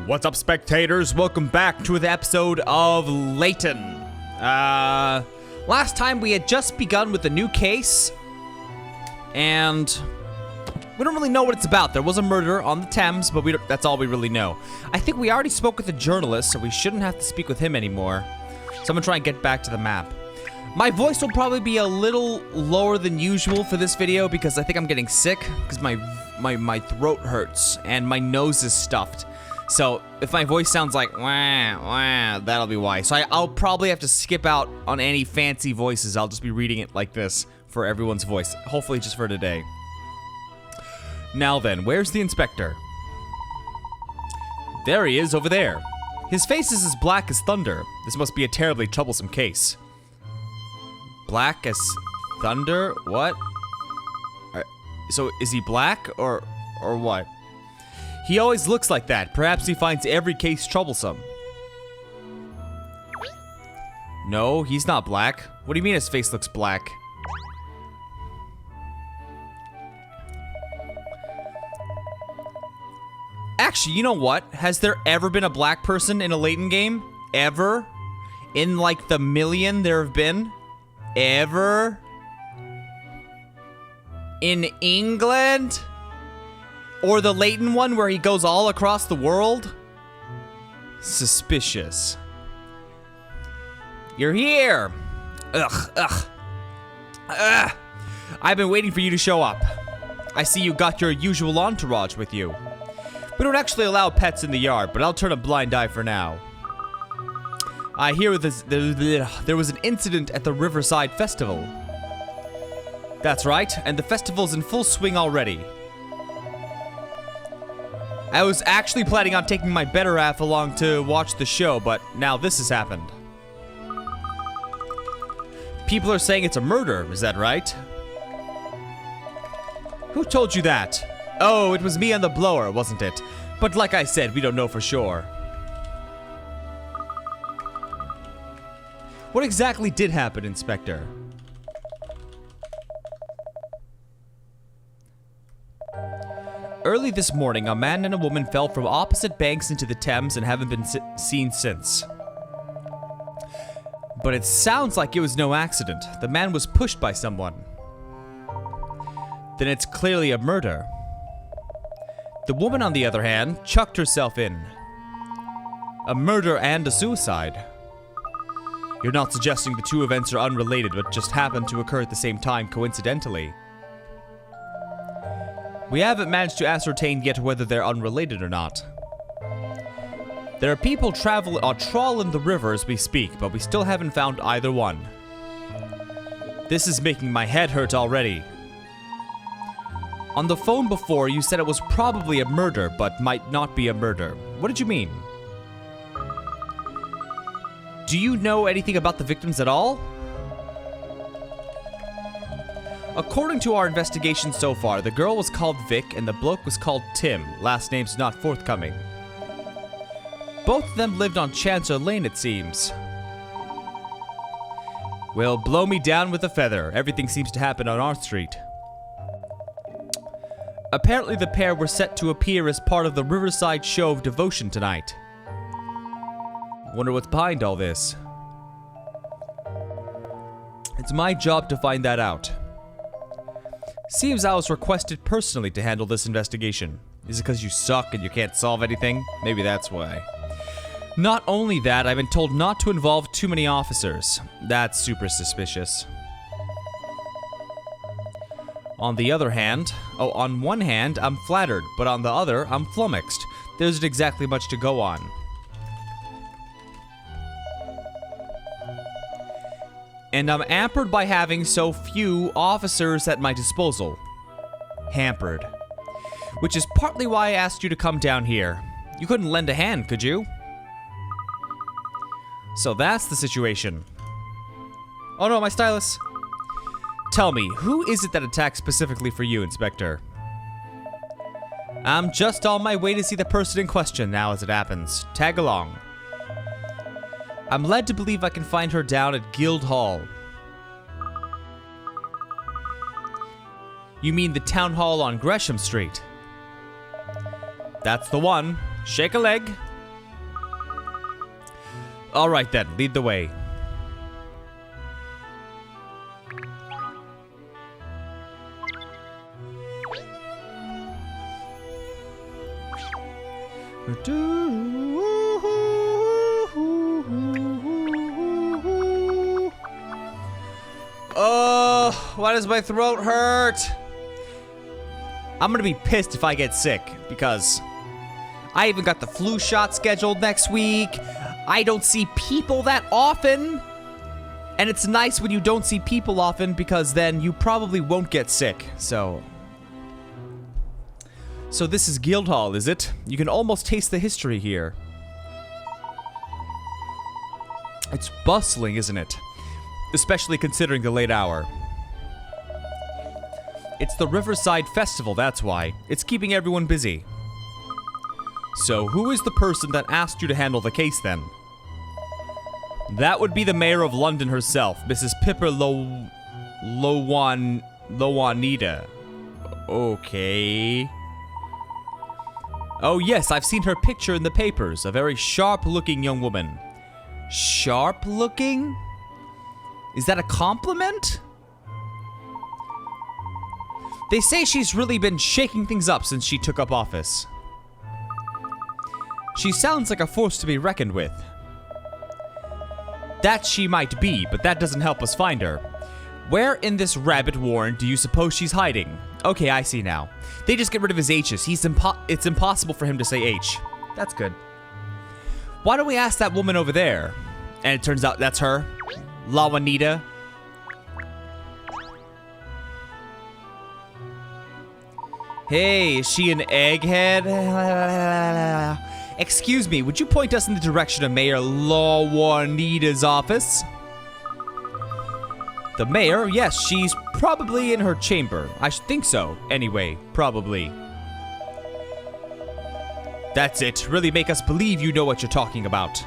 What's up, spectators? Welcome back to the episode of Layton. Last time we had just begun with a new case, and we don't really know what it's about. There was a murder on the Thames, but that's all we really know. I think we already spoke with the journalist, so we shouldn't have to speak with him anymore. So I'm gonna try and get back to the map. My voice will probably be a little lower than usual for this video because I think I'm getting sick because my throat hurts and my nose is stuffed. So if my voice sounds like wah, wah, that'll be why. So I'll probably have to skip out on any fancy voices. I'll just be reading it like this for everyone's voice. Hopefully just for today. Now then, where's the inspector? There he is over there. His face is as black as thunder. This must be a terribly troublesome case. Black as thunder? What? So is he black or what? He always looks like that. Perhaps he finds every case troublesome. No, he's not black. What do you mean his face looks black? Actually, you know what? Has there ever been a black person in a Layton game? Ever? In like the million there have been? Ever? In England? Or the Layton one where he goes all across the world? Suspicious. You're here! Ugh. I've been waiting for you to show up. I see you got your usual entourage with you. We don't actually allow pets in the yard, but I'll turn a blind eye for now. I hear there was an incident at the Riverside Festival. That's right, and the festival's in full swing already. I was actually planning on taking my better half along to watch the show, but now this has happened. People are saying it's a murder, is that right? Who told you that? Oh, it was me on the blower, wasn't it? But like I said, we don't know for sure. What exactly did happen, Inspector? Early this morning, a man and a woman fell from opposite banks into the Thames and haven't been seen since. But it sounds like it was no accident. The man was pushed by someone. Then it's clearly a murder. The woman, on the other hand, chucked herself in. A murder and a suicide. You're not suggesting the two events are unrelated, but just happened to occur at the same time coincidentally. We haven't managed to ascertain yet whether they're unrelated or not. There are people trawling the river as we speak, but we still haven't found either one. This is making my head hurt already. On the phone before, you said it was probably a murder, but might not be a murder. What did you mean? Do you know anything about the victims at all? According to our investigation so far, the girl was called Vic and the bloke was called Tim. Last name's not forthcoming. Both of them lived on Chancellor Lane, it seems. Well, blow me down with a feather. Everything seems to happen on our street. Apparently the pair were set to appear as part of the Riverside Show of Devotion tonight. Wonder what's behind all this. It's my job to find that out. Seems I was requested personally to handle this investigation. Is it because you suck and you can't solve anything? Maybe that's why. Not only that, I've been told not to involve too many officers. That's super suspicious. On the other hand, on one hand, I'm flattered, but on the other, I'm flummoxed. There isn't exactly much to go on. And I'm hampered by having so few officers at my disposal. Hampered. Which is partly why I asked you to come down here. You couldn't lend a hand, could you? So that's the situation. Oh no, my stylus. Tell me, who is it that attacked specifically for you, Inspector? I'm just on my way to see the person in question now as it happens. Tag along. I'm led to believe I can find her down at Guildhall. You mean the town hall on Gresham Street? That's the one. Shake a leg. All right then, lead the way. Oh, why does my throat hurt? I'm gonna be pissed if I get sick because I even got the flu shot scheduled next week. I don't see people that often. And it's nice when you don't see people often because then you probably won't get sick. So this is Guildhall, is it? You can almost taste the history here. It's bustling, isn't it? Especially considering the late hour. It's the Riverside Festival, that's why. It's keeping everyone busy. So, who is the person that asked you to handle the case, then? That would be the mayor of London herself, Mrs. Pippa Lowanita. Okay. Oh yes, I've seen her picture in the papers. A very sharp-looking young woman. Sharp-looking? Is that a compliment? They say she's really been shaking things up since she took up office. She sounds like a force to be reckoned with. That she might be, but that doesn't help us find her. Where in this rabbit warren do you suppose she's hiding? Okay, I see now. They just get rid of his H's. It's impossible for him to say H. That's good. Why don't we ask that woman over there? And it turns out that's her. La Juanita. Hey, is she an egghead? Excuse me, would you point us in the direction of Mayor La Juanita's office? The mayor? Yes, she's probably in her chamber. I think so. Anyway, probably. That's it. Really make us believe you know what you're talking about.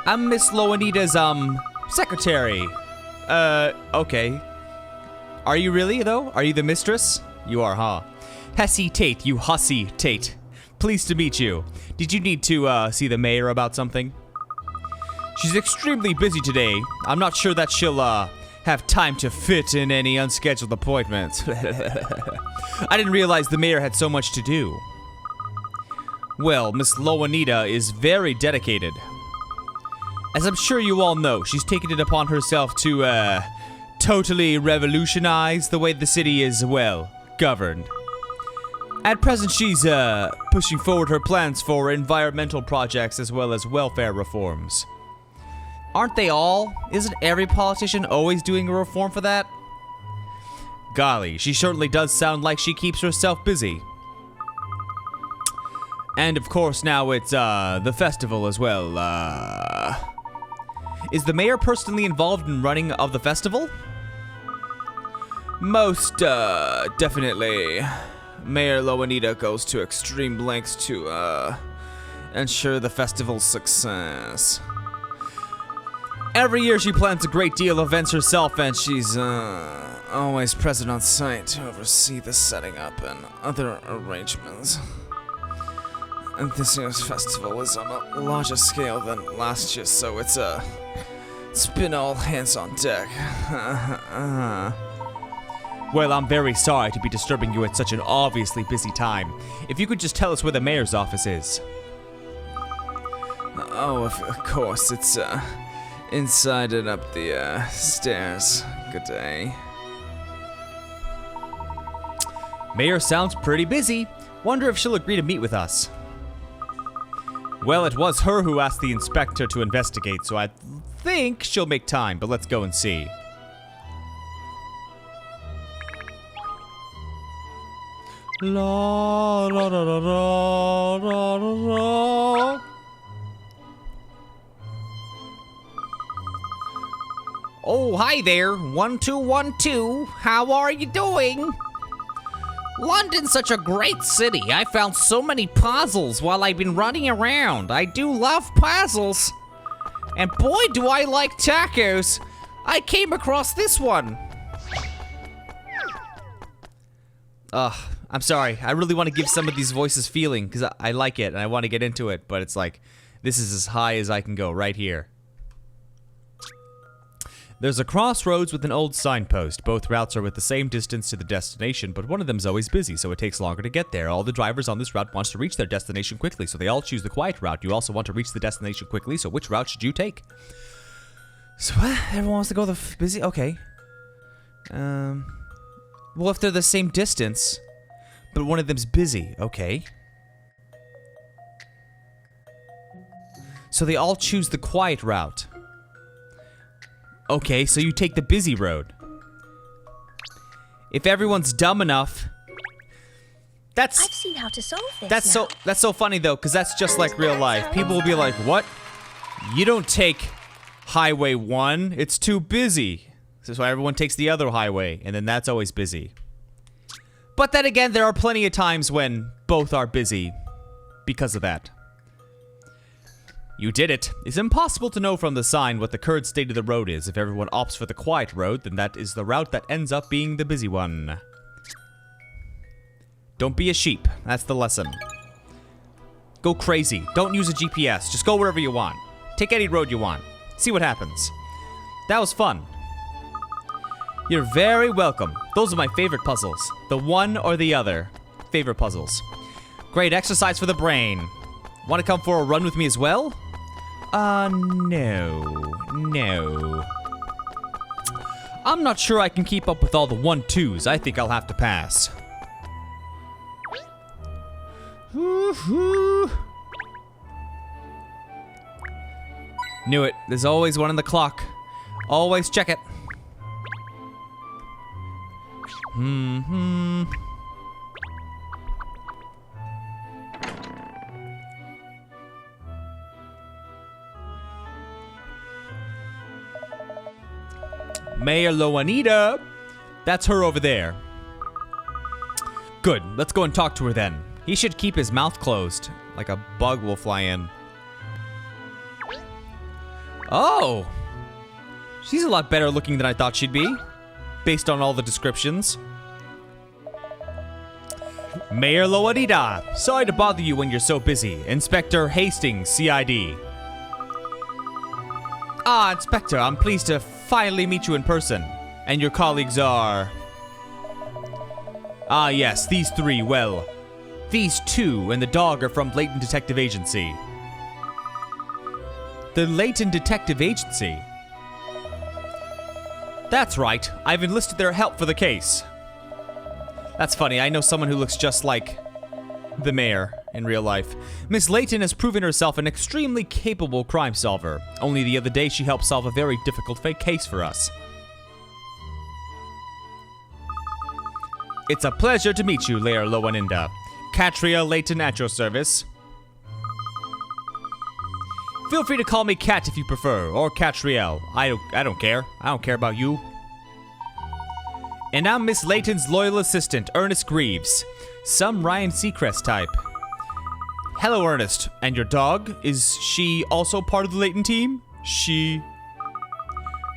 I'm Miss La Juanita's, secretary. Okay. Are you really, though? Are you the mistress? You are, huh? Hessie Tate, you hussy Tate. Pleased to meet you. Did you need to, see the mayor about something? She's extremely busy today. I'm not sure that she'll, have time to fit in any unscheduled appointments. I didn't realize the mayor had so much to do. Well, Miss La Juanita is very dedicated. As I'm sure you all know, she's taken it upon herself to, totally revolutionize the way the city is, well, governed. At present, she's, pushing forward her plans for environmental projects as well as welfare reforms. Aren't they all? Isn't every politician always doing a reform for that? Golly, she certainly does sound like she keeps herself busy. And of course now it's, the festival as well, Is the mayor personally involved in running of the festival? Most, definitely. Mayor La Juanita goes to extreme lengths to, ensure the festival's success. Every year she plans a great deal of events herself, and she's, always present on site to oversee the setting up and other arrangements. And this year's festival is on a larger scale than last year's, so it's been all hands on deck. Well, I'm very sorry to be disturbing you at such an obviously busy time. If you could just tell us where the mayor's office is. Oh, of course, it's, inside and up the, stairs. Good day. Mayor sounds pretty busy. Wonder if she'll agree to meet with us. Well, it was her who asked the inspector to investigate, so I think she'll make time, but let's go and see. La la la la la la la. Oh, hi there. 1212. How are you doing? London's such a great city. I found so many puzzles while I've been running around. I do love puzzles. And boy, do I like tacos. I came across this one. I'm sorry. I really want to give some of these voices feeling because I like it and I want to get into it, but it's like, this is as high as I can go right here. There's a crossroads with an old signpost. Both routes are with the same distance to the destination, but one of them's always busy, so it takes longer to get there. All the drivers on this route want to reach their destination quickly, so they all choose the quiet route. You also want to reach the destination quickly, so which route should you take? So what? Everyone wants to go the busy? Okay. Well, if they're the same distance, but one of them's busy, okay. So they all choose the quiet route. Okay, so you take the busy road. If everyone's dumb enough, I've seen how to solve this. That's so funny though, because that's just like real life. People will be like, "What? You don't take Highway 1. It's too busy." So everyone takes the other highway, and then that's always busy. But then again, there are plenty of times when both are busy because of that. You did it. It's impossible to know from the sign what the current state of the road is. If everyone opts for the quiet road, then that is the route that ends up being the busy one. Don't be a sheep. That's the lesson. Go crazy. Don't use a GPS. Just go wherever you want. Take any road you want. See what happens. That was fun. You're very welcome. Those are my favorite puzzles. The one or the other. Favorite puzzles. Great exercise for the brain. Want to come for a run with me as well? No. I'm not sure I can keep up with all the 1-2s. I think I'll have to pass. Woohoo! Knew it. There's always one on the clock. Always check it. Mayor Loanita. That's her over there. Good. Let's go and talk to her then. He should keep his mouth closed. Like a bug will fly in. Oh! She's a lot better looking than I thought she'd be. Based on all the descriptions. Mayor Loanita. Sorry to bother you when you're so busy. Inspector Hastings, CID. Ah, Inspector, I'm pleased to finally meet you in person. And your colleagues are... Ah, yes, these three, well... These two and the dog are from Layton Detective Agency. The Layton Detective Agency? That's right, I've enlisted their help for the case. That's funny, I know someone who looks just like... the mayor in real life. Miss Layton has proven herself an extremely capable crime solver. Only the other day she helped solve a very difficult fake case for us. It's a pleasure to meet you, Mayor Loanita. Katrielle Layton at your service. Feel free to call me Kat if you prefer, or Katrielle. I don't care. I don't care about you. And I'm Miss Layton's loyal assistant, Ernest Greeves. Some Ryan Seacrest type. Hello, Ernest. And your dog? Is she also part of the Layton team? She...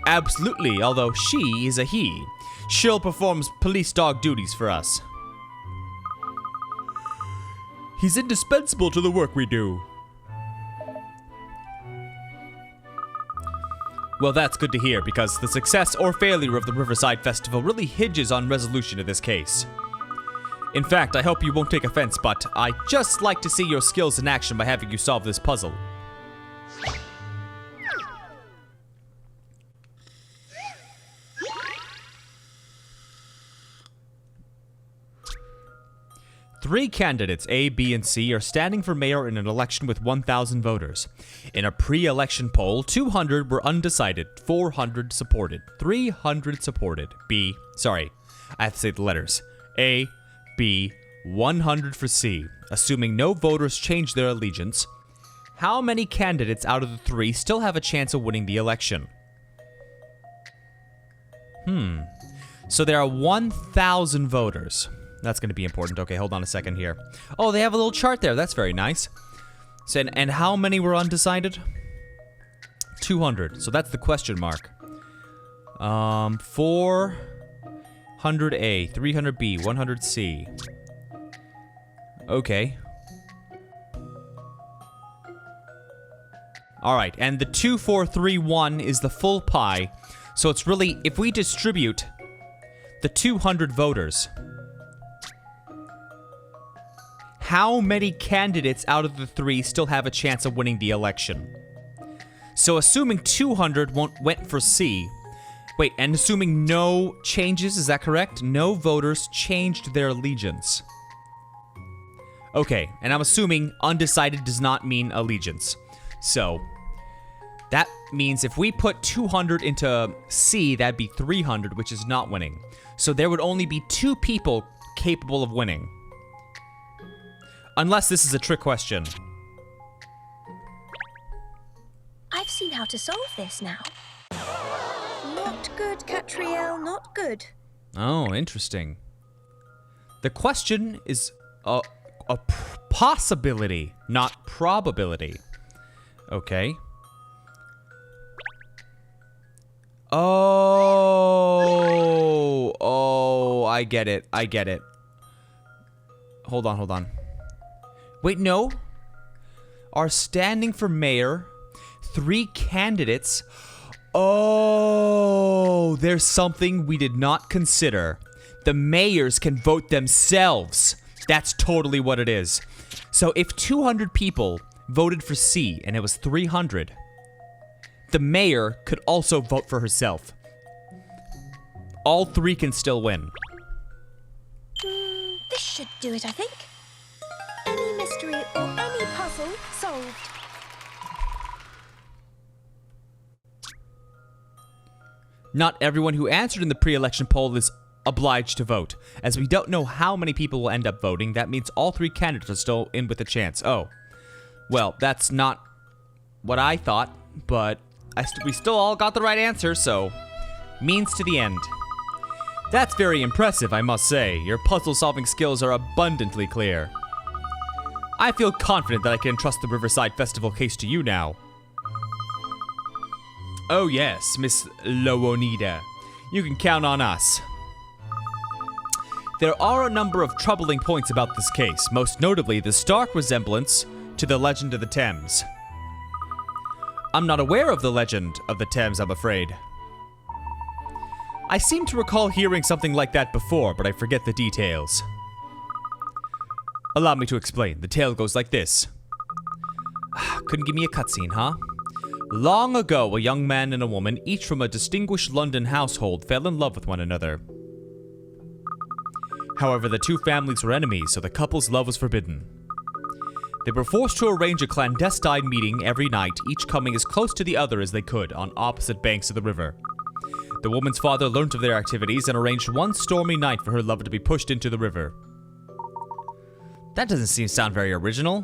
Absolutely, although she is a he. Sherl performs police dog duties for us. He's indispensable to the work we do. Well, that's good to hear, because the success or failure of the Riverside Festival really hinges on resolution of this case. In fact, I hope you won't take offense, but I'd just like to see your skills in action by having you solve this puzzle. Three candidates, A, B, and C, are standing for mayor in an election with 1,000 voters. In a pre-election poll, 200 were undecided, 400 supported, 300 supported. B, sorry, I have to say the letters. A, B, 100 for C. Assuming no voters change their allegiance, how many candidates out of the three still have a chance of winning the election? So there are 1,000 voters. That's going to be important. Okay, hold on a second here. Oh, they have a little chart there. That's very nice. So, and how many were undecided? 200. So that's the question mark. 400A, 300B, 100C. Okay. Alright, and the 2, 4, 3, 1 is the full pie. So it's really, if we distribute the 200 voters, how many candidates out of the 3 still have a chance of winning the election? So assuming 200 went for C. Wait, and assuming no changes, is that correct? No voters changed their allegiance. Okay, and I'm assuming undecided does not mean allegiance. So, that means if we put 200 into C, that'd be 300, which is not winning. So there would only be 2 people capable of winning. Unless this is a trick question. I've seen how to solve this now. Not good, Katrielle, not good. Oh, interesting. The question is a possibility, not probability. Okay. Oh, I get it. I get it. Hold on. Wait, no. Are standing for mayor 3 candidates? Oh, there's something we did not consider. The mayors can vote themselves. That's totally what it is. So if 200 people voted for C and it was 300, the mayor could also vote for herself. All 3 can still win. This should do it, I think. Any mystery or any puzzle solved. Not everyone who answered in the pre-election poll is obliged to vote. As we don't know how many people will end up voting, that means all 3 candidates are still in with a chance. Oh. Well, that's not what I thought, but we still all got the right answer, so means to the end. That's very impressive, I must say. Your puzzle-solving skills are abundantly clear. I feel confident that I can entrust the Riverside Festival case to you now. Oh yes, Miss Loonida. You can count on us. There are a number of troubling points about this case, most notably the stark resemblance to the legend of the Thames. I'm not aware of the legend of the Thames, I'm afraid. I seem to recall hearing something like that before, but I forget the details. Allow me to explain. The tale goes like this. Couldn't give me a cutscene, huh? Long ago, a young man and a woman, each from a distinguished London household, fell in love with one another. However, the 2 families were enemies, so the couple's love was forbidden. They were forced to arrange a clandestine meeting every night, each coming as close to the other as they could, on opposite banks of the river. The woman's father learnt of their activities and arranged one stormy night for her lover to be pushed into the river. That doesn't sound very original.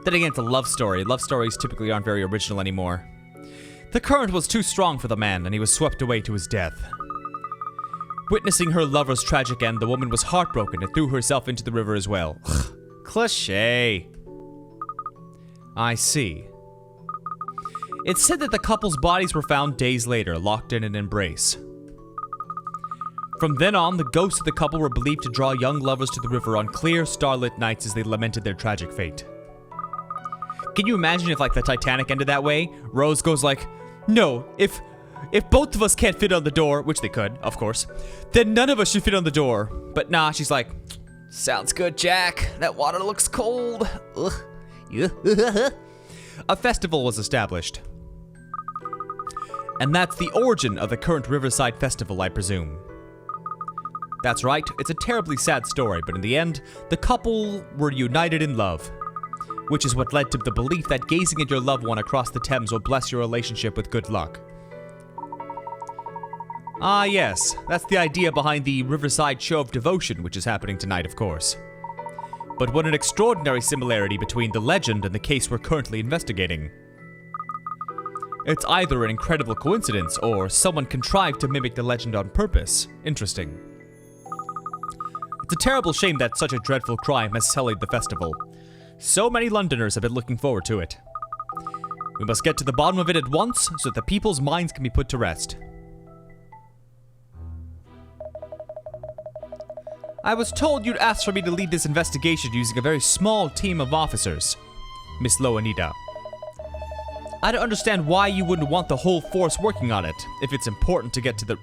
Then again, it's a love story. Love stories typically aren't very original anymore. The current was too strong for the man, and he was swept away to his death. Witnessing her lover's tragic end, the woman was heartbroken and threw herself into the river as well. Cliché. I see. It's said that the couple's bodies were found days later, locked in an embrace. From then on, the ghosts of the couple were believed to draw young lovers to the river on clear, starlit nights as they lamented their tragic fate. Can you imagine if, like, the Titanic ended that way? Rose goes like, no, if both of us can't fit on the door, which they could, of course, then none of us should fit on the door. But nah, she's like, sounds good, Jack. That water looks cold. Ugh. A festival was established. And that's the origin of the current Riverside Festival, I presume. That's right, it's a terribly sad story, but in the end, the couple were united in love. Which is what led to the belief that gazing at your loved one across the Thames will bless your relationship with good luck. Ah yes, that's the idea behind the Riverside Show of Devotion, which is happening tonight, of course. But what an extraordinary similarity between the legend and the case we're currently investigating. It's either an incredible coincidence, or someone contrived to mimic the legend on purpose. Interesting. It's a terrible shame that such a dreadful crime has sullied the festival. So many Londoners have been looking forward to it. We must get to the bottom of it at once, so that the people's minds can be put to rest. I was told you'd asked for me to lead this investigation using a very small team of officers, Miss Loanita. I don't understand why you wouldn't want the whole force working on it, if it's important to get to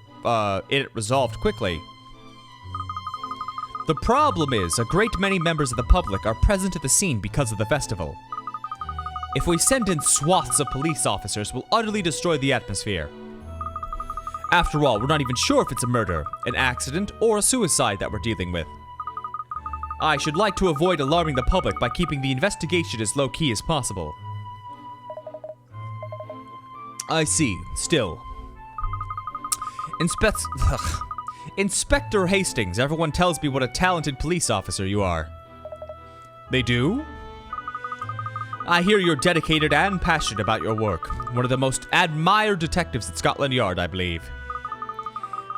it resolved quickly. The problem is, a great many members of the public are present at the scene because of the festival. If we send in swaths of police officers, we'll utterly destroy the atmosphere. After all, we're not even sure if it's a murder, an accident, or a suicide that we're dealing with. I should like to avoid alarming the public by keeping the investigation as low-key as possible. I see. Still. Inspector Hastings, everyone tells me what a talented police officer you are. They do? I hear you're dedicated and passionate about your work. One of the most admired detectives at Scotland Yard, I believe.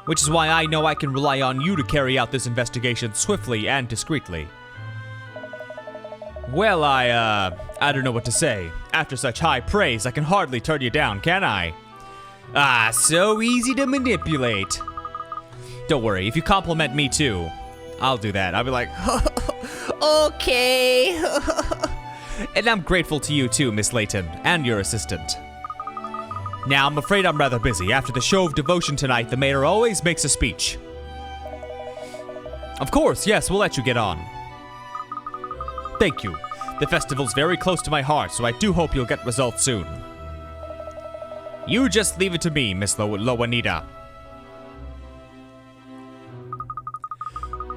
Which is why I know I can rely on you to carry out this investigation swiftly and discreetly. Well, I don't know what to say. After such high praise, I can hardly turn you down, can I? Ah, so easy to manipulate. Don't worry, if you compliment me too, I'll do that. I'll be like, okay. And I'm grateful to you too, Miss Layton, and your assistant. Now, I'm afraid I'm rather busy. After the show of devotion tonight, the mayor always makes a speech. Of course, yes, we'll let you get on. Thank you. The festival's very close to my heart, so I do hope you'll get results soon. You just leave it to me, Miss Loanita.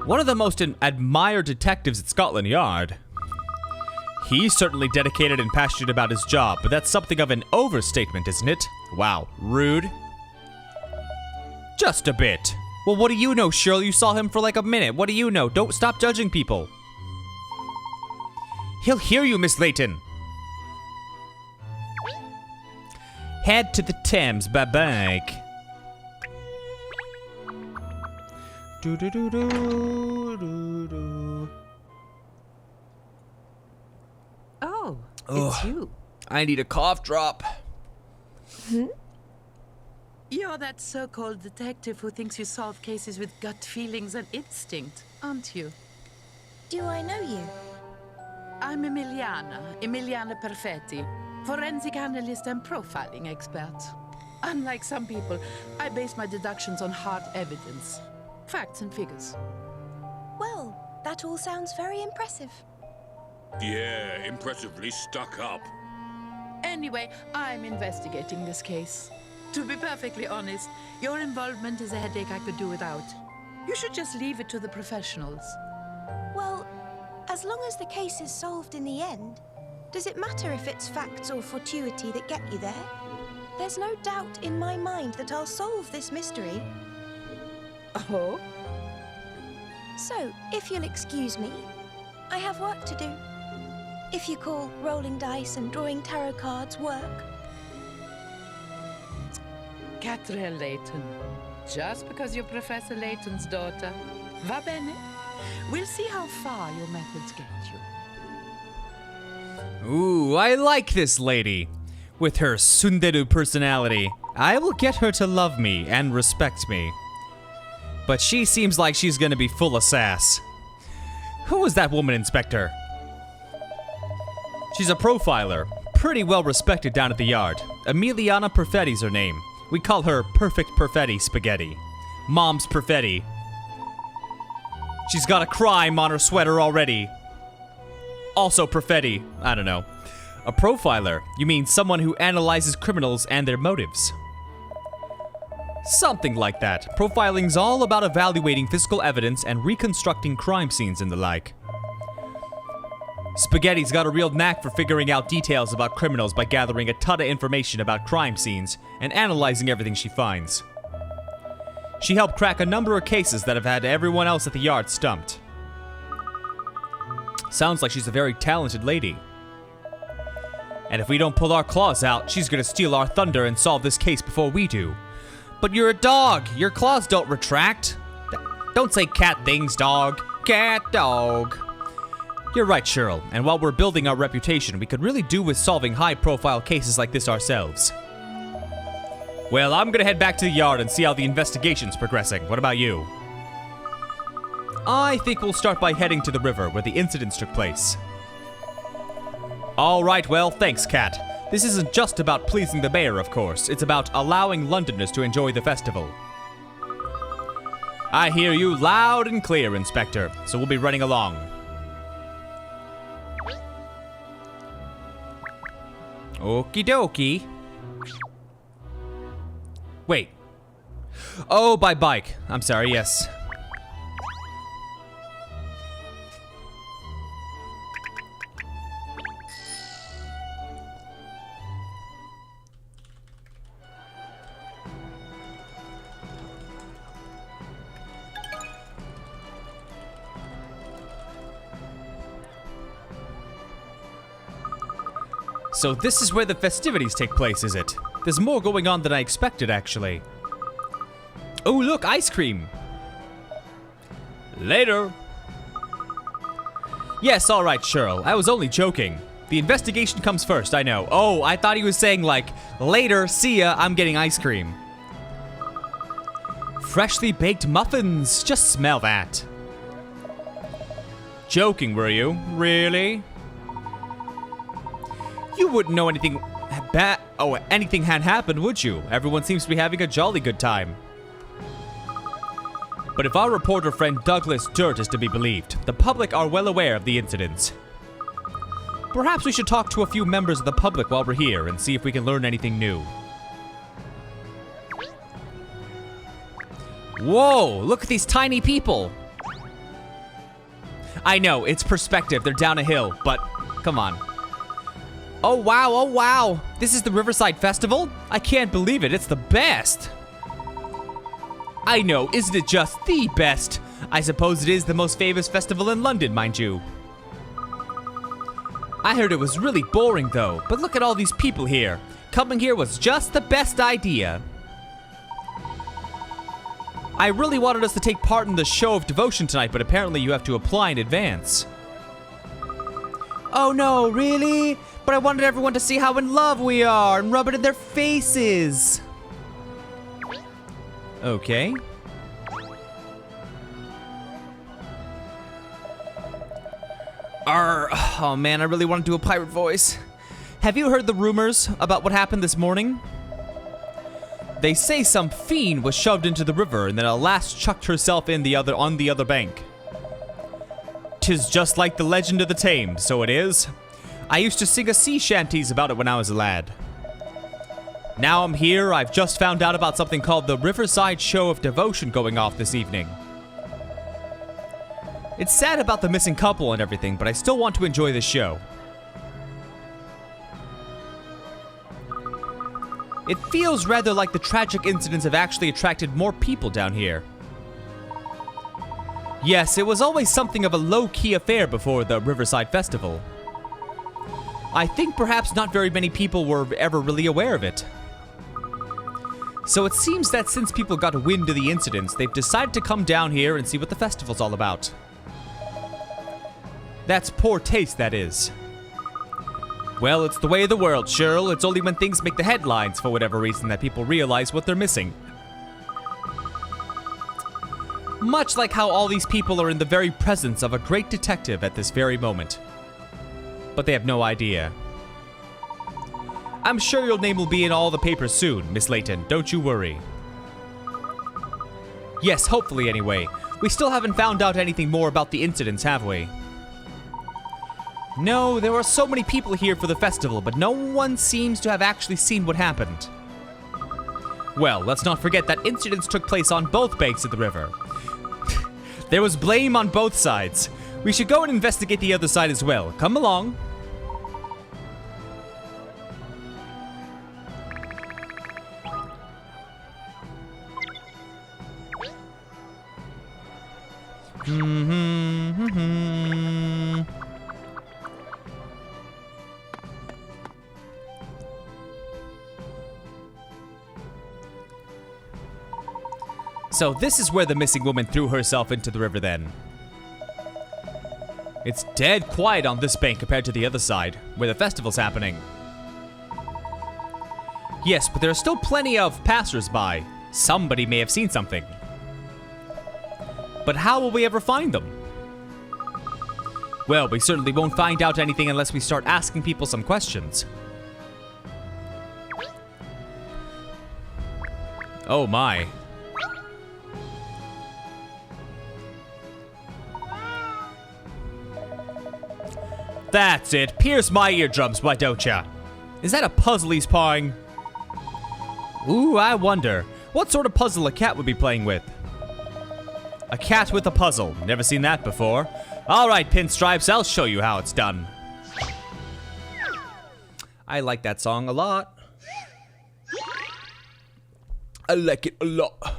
One of the most admired detectives at Scotland Yard. He's certainly dedicated and passionate about his job, but that's something of an overstatement, isn't it? Wow, rude. Just a bit. Well, what do you know, Sherl? You saw him for like a minute. What do you know? Don't stop judging people. He'll hear you, Miss Layton. Head to the Thames by bike. Do do do do do do. Oh, it's you. I need a cough drop. You're that so-called detective who thinks you solve cases with gut feelings and instinct, aren't you? Do I know you? I'm Emiliana Perfetti, forensic analyst and profiling expert. Unlike some people, I base my deductions on hard evidence, facts and figures. Well, that all sounds very impressive. Yeah, impressively stuck up. Anyway, I'm investigating this case. To be perfectly honest, your involvement is a headache I could do without. You should just leave it to the professionals. Well, as long as the case is solved in the end, does it matter if it's facts or fortuity that get you there? There's no doubt in my mind that I'll solve this mystery. Oh? So, if you'll excuse me, I have work to do. If you call rolling dice and drawing tarot cards work. Katrielle Layton. Just because you're Professor Layton's daughter. Va bene? We'll see how far your methods get you. Ooh, I like this lady. With her tsundere personality, I will get her to love me and respect me. But she seems like she's gonna be full of sass. Who was that woman, Inspector? She's a profiler, pretty well respected down at the yard. Emiliana Perfetti's her name. We call her Perfect Perfetti Spaghetti. Mom's Perfetti. She's got a crime on her sweater already. Also Perfetti. I don't know. A profiler? You mean someone who analyzes criminals and their motives? Something like that. Profiling's all about evaluating physical evidence and reconstructing crime scenes and the like. Spaghetti's got a real knack for figuring out details about criminals by gathering a ton of information about crime scenes and analyzing everything she finds. She helped crack a number of cases that have had everyone else at the yard stumped. Sounds like she's a very talented lady. And if we don't pull our claws out, she's gonna steal our thunder and solve this case before we do. But you're a dog. Your claws don't retract. Don't say cat things, dog. Cat dog. You're right, Sherl, and while we're building our reputation, we could really do with solving high-profile cases like this ourselves. Well, I'm gonna head back to the yard and see how the investigation's progressing. What about you? I think we'll start by heading to the river where the incidents took place. Alright, well, thanks, Kat. This isn't just about pleasing the mayor, of course. It's about allowing Londoners to enjoy the festival. I hear you loud and clear, Inspector, so we'll be running along. Okie dokie. Wait. Oh, by bike. I'm sorry, yes. So this is where the festivities take place, is it? There's more going on than I expected, actually. Oh, look, ice cream. Later. Yes, all right, Sherl. I was only joking. The investigation comes first, I know. Oh, I thought he was saying, like, later, see ya, I'm getting ice cream. Freshly baked muffins. Just smell that. Joking, were you? Really? You wouldn't know anything anything had happened, would you? Everyone seems to be having a jolly good time. But if our reporter friend Douglas Dirt is to be believed, the public are well aware of the incidents. Perhaps we should talk to a few members of the public while we're here and see if we can learn anything new. Whoa, look at these tiny people. I know, it's perspective, they're down a hill, but come on. Oh wow, this is the Riverside Festival? I can't believe it, it's the best. I know, isn't it just the best? I suppose it is the most famous festival in London, mind you. I heard it was really boring though, but look at all these people here. Coming here was just the best idea. I really wanted us to take part in the show of devotion tonight, but apparently you have to apply in advance. Oh no, really? But I wanted everyone to see how in love we are and rub it in their faces. Okay. Oh man, I really want to do a pirate voice. Have you heard the rumors about what happened this morning? They say some fiend was shoved into the river and then at last chucked herself on the other bank. 'Tis just like the legend of the Thames, so it is. I used to sing a sea shanties about it when I was a lad. Now I'm here, I've just found out about something called the Riverside Show of Devotion going off this evening. It's sad about the missing couple and everything, but I still want to enjoy the show. It feels rather like the tragic incidents have actually attracted more people down here. Yes, it was always something of a low-key affair before the Riverside Festival. I think perhaps not very many people were ever really aware of it. So it seems that since people got wind of the incidents, they've decided to come down here and see what the festival's all about. That's poor taste, that is. Well, it's the way of the world, Sherl. It's only when things make the headlines for whatever reason that people realize what they're missing. Much like how all these people are in the very presence of a great detective at this very moment. But they have no idea. I'm sure your name will be in all the papers soon, Miss Layton. Don't you worry. Yes, hopefully anyway. We still haven't found out anything more about the incidents, have we? No, there are so many people here for the festival, but no one seems to have actually seen what happened. Well, let's not forget that incidents took place on both banks of the river. There was blame on both sides. We should go and investigate the other side as well. Come along. So this is where the missing woman threw herself into the river then. It's dead quiet on this bank compared to the other side, where the festival's happening. Yes, but there are still plenty of passers-by. Somebody may have seen something. But how will we ever find them? Well, we certainly won't find out anything unless we start asking people some questions. Oh my. That's it. Pierce my eardrums, why don't ya? Is that a puzzle he's pawing? Ooh, I wonder. What sort of puzzle a cat would be playing with? A cat with a puzzle. Never seen that before. Alright, Pinstripes, I'll show you how it's done. I like that song a lot. I like it a lot.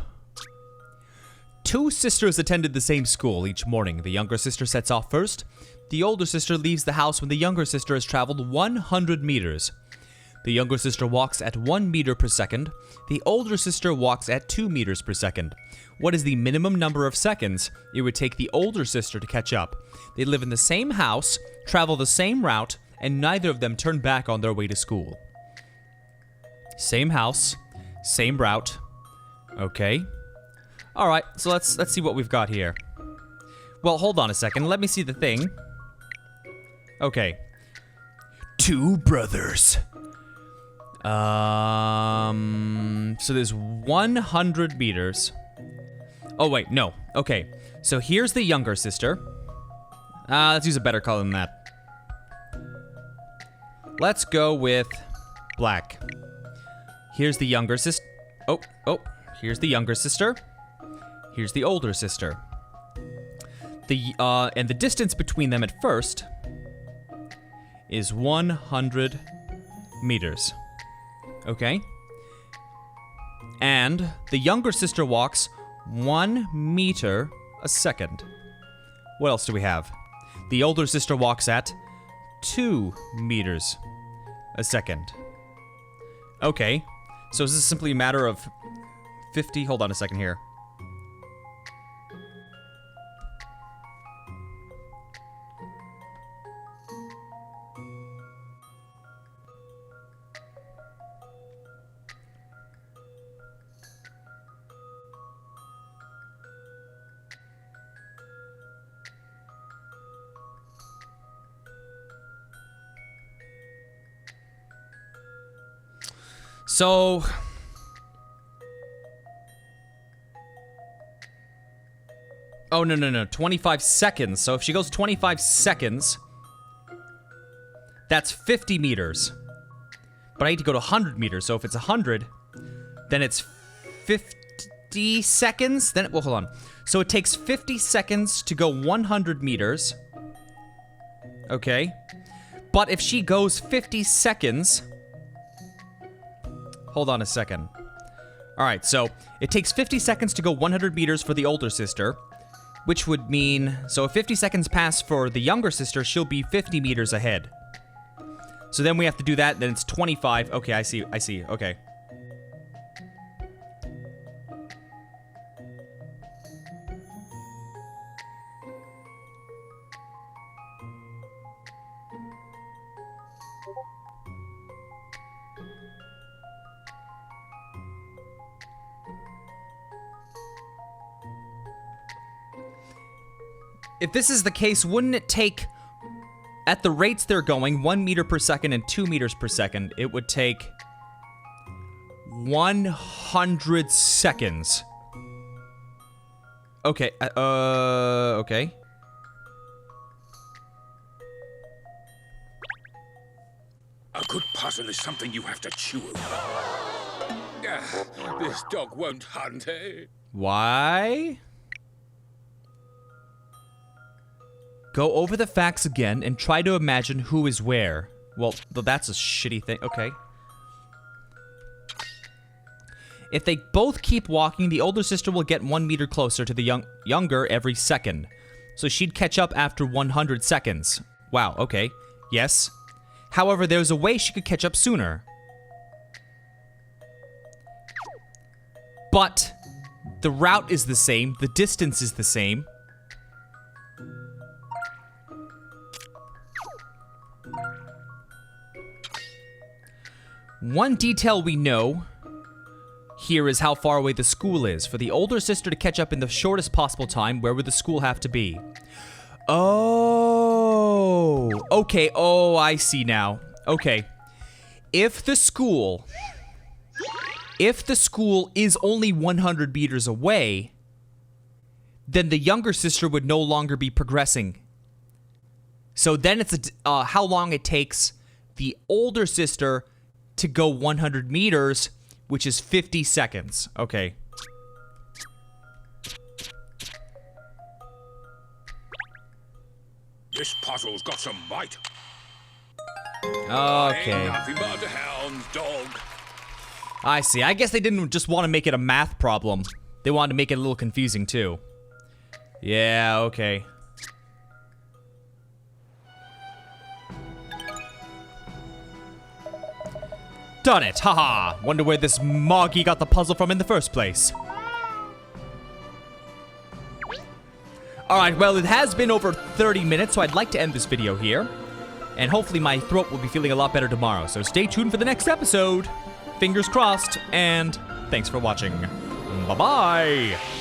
Two sisters attended the same school each morning. The younger sister sets off first. The older sister leaves the house when the younger sister has traveled 100 meters. The younger sister walks at 1 meter per second. The older sister walks at 2 meters per second. What is the minimum number of seconds it would take the older sister to catch up? They live in the same house, travel the same route, and neither of them turn back on their way to school. Same house, same route. Okay. Alright, so let's see what we've got here. Well, hold on a second. Let me see the thing. Okay. Two brothers. So there's 100 meters. Oh, wait, no. Okay. So here's the younger sister. Let's use a better color than that. Let's go with black. Here's the younger sister. Oh, here's the younger sister. Here's the older sister. And the distance between them at first is 100 meters. Okay? And the younger sister walks 1 meter a second. What else do we have? The older sister walks at 2 meters a second. Okay. So is this simply a matter of 50? Hold on a second here. So, oh, no, 25 seconds. So if she goes 25 seconds, that's 50 meters. But I need to go to 100 meters. So if it's 100, then it's 50 seconds. Then, well, hold on. So it takes 50 seconds to go 100 meters. Okay. But if she goes 50 seconds... Hold on a second. Alright, so it takes 50 seconds to go 100 meters for the older sister, which would mean, so if 50 seconds pass for the younger sister, she'll be 50 meters ahead. So then we have to do that, then it's 25. Okay, I see, okay. If this is the case, wouldn't it take, at the rates they're going, 1 meter per second and 2 meters per second, it would take 100 seconds. Okay, okay. A good puzzle is something you have to chew over. This dog won't hunt, eh? Why? Go over the facts again and try to imagine who is where. Well, that's a shitty thing. Okay. If they both keep walking, the older sister will get 1 meter closer to the younger every second. So she'd catch up after 100 seconds. Wow, okay. Yes. However, there's a way she could catch up sooner. But the route is the same, the distance is the same. One detail we know here is how far away the school is. For the older sister to catch up in the shortest possible time, where would the school have to be? Oh, okay. Oh, I see now. Okay. If the school is only 100 meters away, then the younger sister would no longer be progressing. So then it's how long it takes the older sister to go 100 meters, which is 50 seconds. Okay. This puzzle's got some bite. Okay. Ain't nothing but a hound's dog. I see. I guess they didn't just want to make it a math problem. They wanted to make it a little confusing, too. Yeah, okay. Done it! Haha! Wonder where this Moggy got the puzzle from in the first place. Alright, well, it has been over 30 minutes, so I'd like to end this video here. And hopefully my throat will be feeling a lot better tomorrow, so stay tuned for the next episode. Fingers crossed, and thanks for watching. Bye-bye!